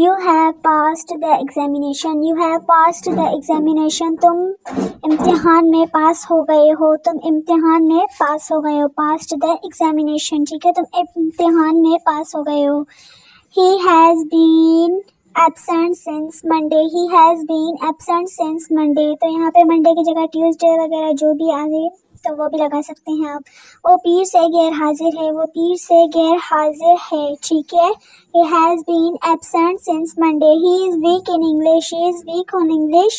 You have passed the examination. You have passed the examination. तुम इम्तिहान में पास हो गए हो. तुम इम्तिहान में पास हो गए हो. Passed the examination. ठीक है, तुम इम्तिहान में पास हो गए हो. He has been absent since Monday. He has been absent since Monday. तो यहाँ पे Monday की जगह Tuesday वगैरह जो भी आ गए तो वो भी लगा सकते हैं आप. वो पीर से गैर हाजिर है. वो पीर से गैर हाजिर है. ठीक है. He has been absent since Monday. He is weak in English. He is weak on English.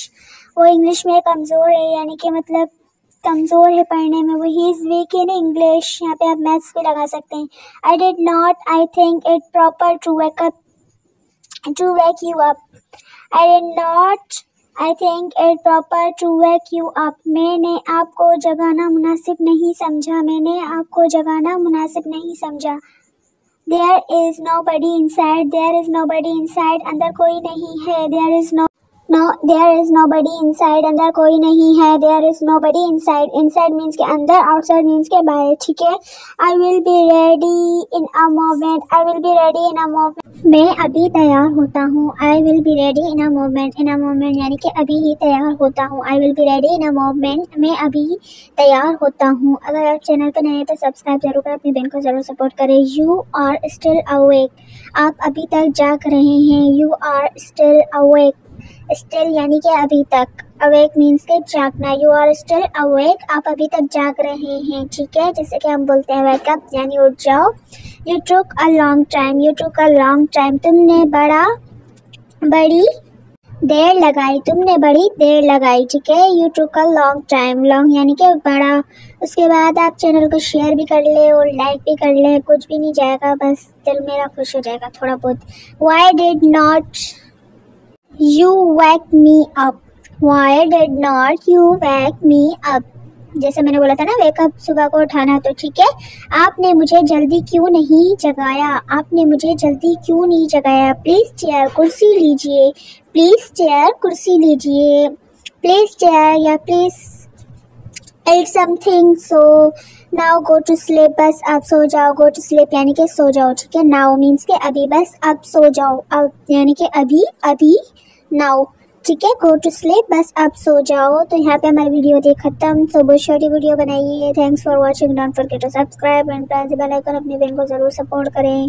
वो इंग्लिश में कमज़ोर है, यानी कि मतलब कमज़ोर है पढ़ने में. वो he is weak in English. यहाँ पे आप मैथ्स भी लगा सकते हैं. I did not. I think it proper to wake you up. I did not. I think it proper to wake you up. मैंने आपको जगाना मुनासिब नहीं समझा. मैंने आपको जगाना मुनासिब नहीं समझा. There is nobody inside. There is nobody inside. अंदर कोई नहीं है. There is nobody inside. अंदर कोई नहीं है. There is nobody inside. Inside means के अंदर, outside means के बाहर. ठीक है. I will be ready in a moment. I will be ready in a moment. मैं अभी तैयार होता हूँ. I will be ready in a moment. In a moment यानी कि अभी ही तैयार होता हूँ. I will be ready in a moment. मैं अभी तैयार होता हूँ. अगर आप चैनल पर नए हैं तो सब्सक्राइब जरूर करें. अपनी बहन को ज़रूर सपोर्ट करें. You are still awake. आप अभी तक जाग रहे हैं. You are still awake. Still यानी कि अभी तक. Awake means के जागना. You are still awake. आप अभी तक जाग रहे हैं. ठीक है. जैसे कि हम बोलते हैं wake up यानी उठ जाओ. You took a long time. You took a long time. तुमने बड़ी देर लगाई. तुमने बड़ी देर लगाई. ठीक है. You took a long time. Long यानी कि बड़ा. उसके बाद आप चैनल को शेयर भी कर ले और लाइक भी कर ले. कुछ भी नहीं जाएगा, बस दिल मेरा खुश हो जाएगा थोड़ा बहुत. Why did not you wake me up? Why did not you wake me up? जैसे मैंने बोला था ना वेकअप सुबह को उठाना. तो ठीक है. आपने मुझे जल्दी क्यों नहीं जगाया. आपने मुझे जल्दी क्यों नहीं जगाया. प्लीज़ चेयर कुर्सी लीजिए. प्लीज़ चेयर कुर्सी लीजिए. प्लीज़ चेयर या please eat something. So now go to sleep. बस आप सो जाओ. go to sleep यानी कि सो जाओ. ठीक है. now means के अभी. बस आप सो जाओ. अब यानी कि अभी now. ठीक है. go to sleep. बस आप सो जाओ. तो यहाँ पे हमारी वीडियो होती है ख़त्म. तो बहुत शॉर्ट वीडियो बनाई है. Thanks for watching. Don't forget to subscribe and press the bell icon. अपनी बहन को ज़रूर सपोर्ट करें.